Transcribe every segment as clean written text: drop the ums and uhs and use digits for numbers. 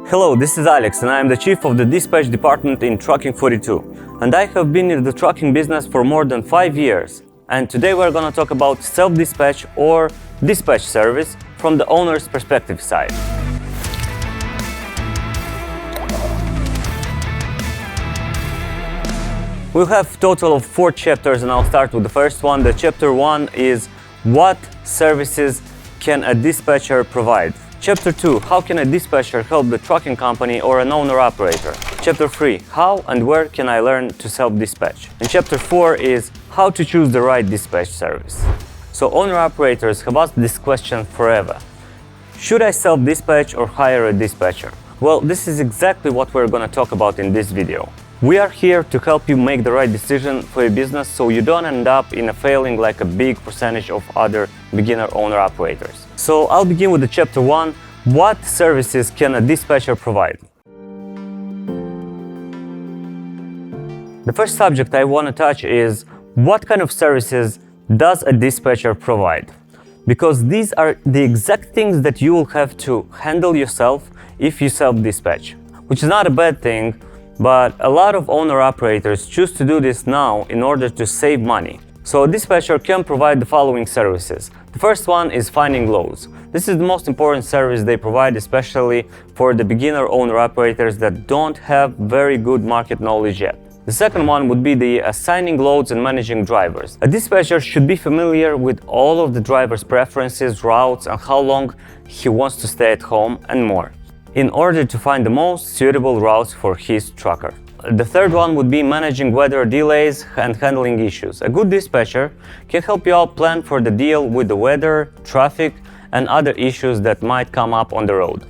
Hello, this is Alex and I am the chief of the dispatch department in Trucking42, and I have been in the trucking business for more than 5 years. And today we're going to talk about self-dispatch or dispatch service from the owner's perspective side. We'll have a total of 4 chapters and I'll start with the first one. The chapter 1 is what services can a dispatcher provide? Chapter 2, how can a dispatcher help the trucking company or an owner-operator? Chapter 3, how and where can I learn to self-dispatch? And Chapter 4 is how to choose the right dispatch service. So owner-operators have asked this question forever. Should I self-dispatch or hire a dispatcher? Well, this is exactly what we're going to talk about in this video. We are here to help you make the right decision for your business so you don't end up in a failing like a big percentage of other beginner owner-operators. So I'll begin with the chapter 1, what services can a dispatcher provide? The first subject I want to touch is what kind of services does a dispatcher provide? Because these are the exact things that you will have to handle yourself if you self-dispatch, which is not a bad thing, but a lot of owner-operators choose to do this now in order to save money. So a dispatcher can provide the following services. The first one is finding loads. This is the most important service they provide, especially for the beginner owner-operators that don't have very good market knowledge yet. The second one would be the assigning loads and managing drivers. A dispatcher should be familiar with all of the driver's preferences, routes, and how long he wants to stay at home and more, in order to find the most suitable routes for his trucker. The third one would be managing weather delays and handling issues. A good dispatcher can help you out plan for the deal with the weather, traffic, and other issues that might come up on the road.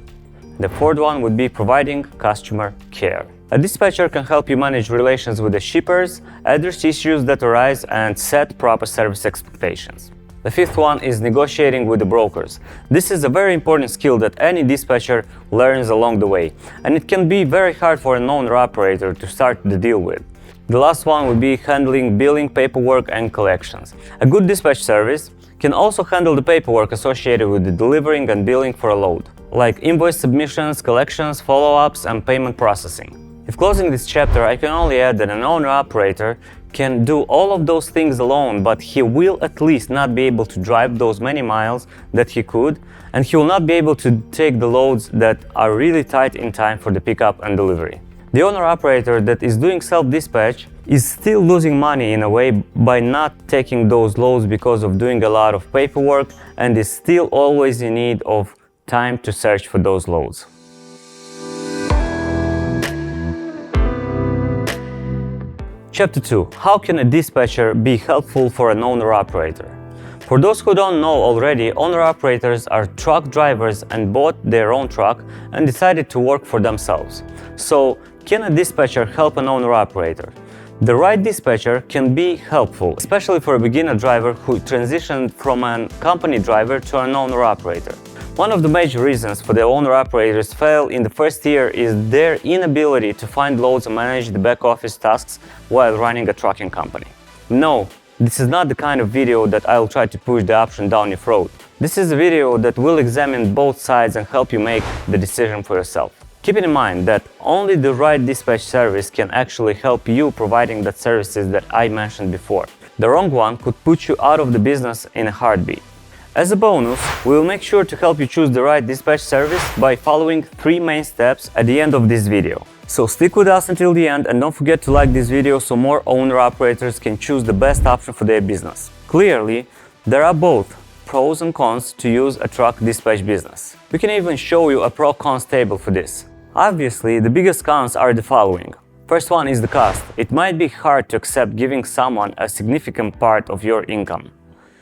The fourth one would be providing customer care. A dispatcher can help you manage relations with the shippers, address issues that arise, and set proper service expectations. The fifth one is negotiating with the brokers. This is a very important skill that any dispatcher learns along the way, and it can be very hard for an owner-operator to start the deal with. The last one would be handling billing, paperwork, and collections. A good dispatch service can also handle the paperwork associated with the delivering and billing for a load, like invoice submissions, collections, follow-ups, and payment processing. If closing this chapter, I can only add that an owner-operator can do all of those things alone, but he will at least not be able to drive those many miles that he could, and he will not be able to take the loads that are really tight in time for the pickup and delivery. The owner-operator that is doing self-dispatch is still losing money in a way by not taking those loads because of doing a lot of paperwork, and is still always in need of time to search for those loads. Chapter 2. How can a dispatcher be helpful for an owner-operator? For those who don't know already, owner-operators are truck drivers and bought their own truck and decided to work for themselves. So, can a dispatcher help an owner-operator? The right dispatcher can be helpful, especially for a beginner driver who transitioned from a company driver to an owner-operator. One of the major reasons for the owner-operators fail in the first year is their inability to find loads and manage the back-office tasks while running a trucking company. No, this is not the kind of video that I'll try to push the option down your throat. This is a video that will examine both sides and help you make the decision for yourself. Keep in mind that only the right dispatch service can actually help you providing the services that I mentioned before. The wrong one could put you out of the business in a heartbeat. As a bonus, we will make sure to help you choose the right dispatch service by following 3 main steps at the end of this video. So stick with us until the end and don't forget to like this video so more owner-operators can choose the best option for their business. Clearly, there are both pros and cons to use a truck dispatch business. We can even show you a pro-cons table for this. Obviously, the biggest cons are the following. First one is the cost. It might be hard to accept giving someone a significant part of your income.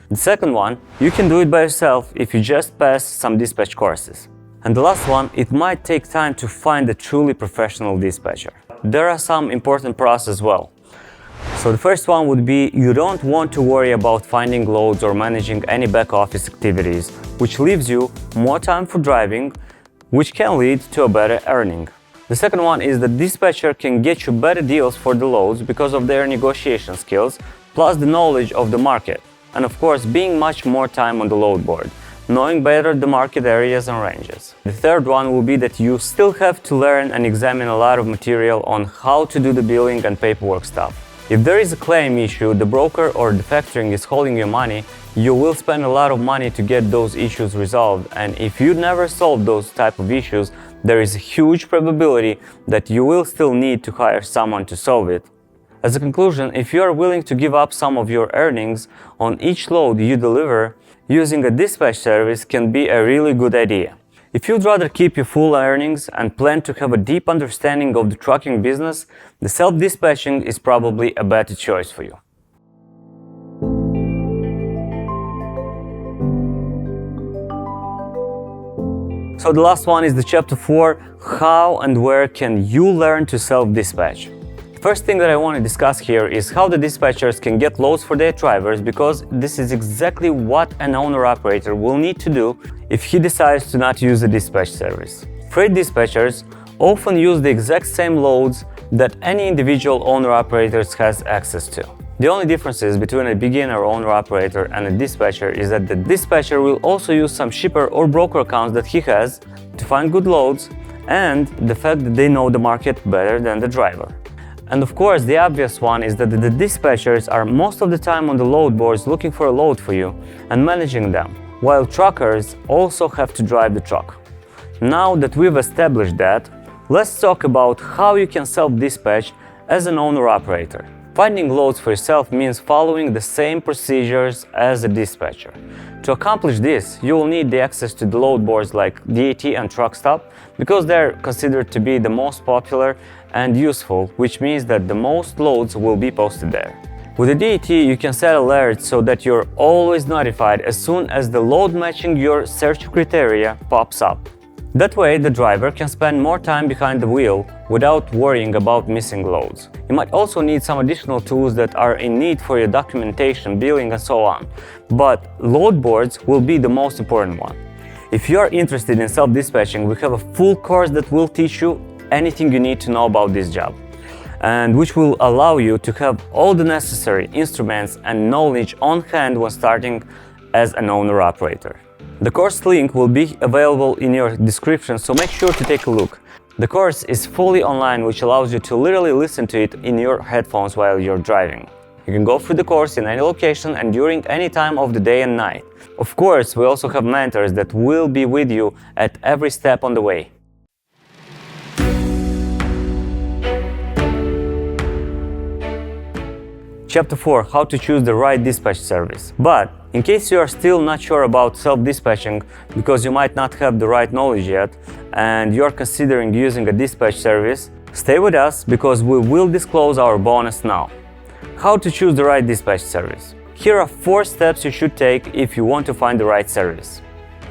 The second one, you can do it by yourself if you just pass some dispatch courses. And the last one, it might take time to find a truly professional dispatcher. There are some important pros as well. So the first one would be you don't want to worry about finding loads or managing any back office activities, which leaves you more time for driving, which can lead to a better earning. The second one is the dispatcher can get you better deals for the loads because of their negotiation skills, plus the knowledge of the market. And of course, being much more time on the load board. knowing better the market areas and ranges. The third one will be that you still have to learn and examine a lot of material on how to do the billing and paperwork stuff. If there is a claim issue, the broker or the factoring is holding your money, you will spend a lot of money to get those issues resolved, and if you never solve those type of issues, there is a huge probability that you will still need to hire someone to solve it. As a conclusion, if you are willing to give up some of your earnings on each load you deliver, using a dispatch service can be a really good idea. If you'd rather keep your full earnings and plan to have a deep understanding of the trucking business, the self-dispatching is probably a better choice for you. So the last one is the chapter 4, how and where can you learn to self-dispatch? The first thing that I want to discuss here is how the dispatchers can get loads for their drivers, because this is exactly what an owner-operator will need to do if he decides to not use a dispatch service. Freight dispatchers often use the exact same loads that any individual owner-operator has access to. The only difference between a beginner owner-operator and a dispatcher is that the dispatcher will also use some shipper or broker accounts that he has to find good loads, and the fact that they know the market better than the driver. And of course, the obvious one is that the dispatchers are most of the time on the load boards looking for a load for you and managing them, while truckers also have to drive the truck. Now that we've established that, let's talk about how you can self-dispatch as an owner-operator. Finding loads for yourself means following the same procedures as a dispatcher. To accomplish this, you will need the access to the load boards like DAT and TruckStop, because they're considered to be the most popular and useful, which means that the most loads will be posted there. With the DAT, you can set alerts so that you're always notified as soon as the load matching your search criteria pops up. That way, the driver can spend more time behind the wheel without worrying about missing loads. You might also need some additional tools that are in need for your documentation, billing, and so on, but load boards will be the most important one. If you are interested in self-dispatching, we have a full course that will teach you anything you need to know about this job, and which will allow you to have all the necessary instruments and knowledge on hand when starting as an owner-operator. The course link will be available in your description, so make sure to take a look. The course is fully online, which allows you to literally listen to it in your headphones while you're driving. You can go through the course in any location and during any time of the day and night. Of course, we also have mentors that will be with you at every step on the way. Chapter 4, how to choose the right dispatch service. But in case you are still not sure about self-dispatching because you might not have the right knowledge yet and you are considering using a dispatch service, stay with us because we will disclose our bonus now. How to choose the right dispatch service. Here are 4 steps you should take if you want to find the right service.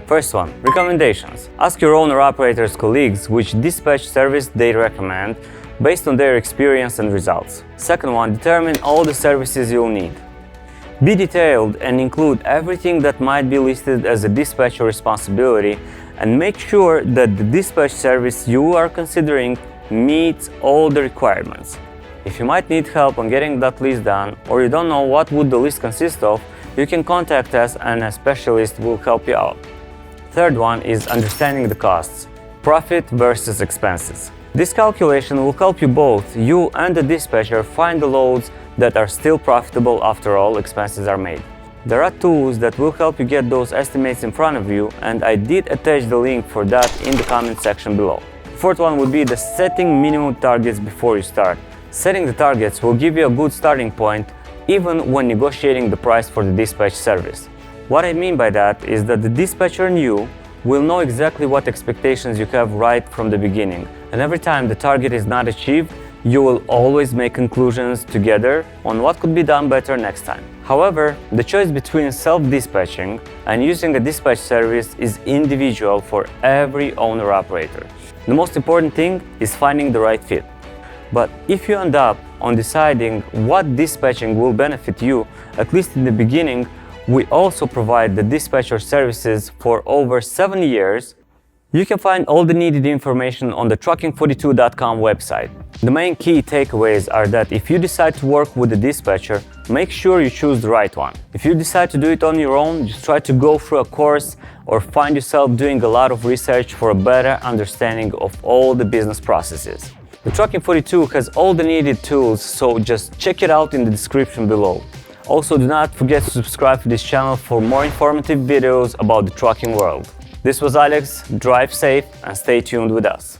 First one, recommendations. Ask your owner-operators colleagues which dispatch service they recommend based on their experience and results. Second one, determine all the services you'll need. Be detailed and include everything that might be listed as a dispatcher responsibility, and make sure that the dispatch service you are considering meets all the requirements. If you might need help on getting that list done, or you don't know what would the list consist of, you can contact us and a specialist will help you out. Third one is understanding the costs, profit versus expenses. This calculation will help you both, you and the dispatcher, find the loads that are still profitable after all expenses are made. There are tools that will help you get those estimates in front of you, and I did attach the link for that in the comment section below. Fourth one would be the setting minimum targets before you start. Setting the targets will give you a good starting point even when negotiating the price for the dispatch service. What I mean by that is that the dispatcher and you will know exactly what expectations you have right from the beginning, and every time the target is not achieved, you will always make conclusions together on what could be done better next time. However, the choice between self-dispatching and using a dispatch service is individual for every owner-operator. The most important thing is finding the right fit. But if you end up on deciding what dispatching will benefit you, at least in the beginning, we also provide the dispatcher services for over 7 years, You can find all the needed information on the Trucking42.com website. The main key takeaways are that if you decide to work with a dispatcher, make sure you choose the right one. If you decide to do it on your own, just try to go through a course or find yourself doing a lot of research for a better understanding of all the business processes. The Trucking42 has all the needed tools, so just check it out in the description below. Also, do not forget to subscribe to this channel for more informative videos about the trucking world. This was Alex. Drive safe and stay tuned with us.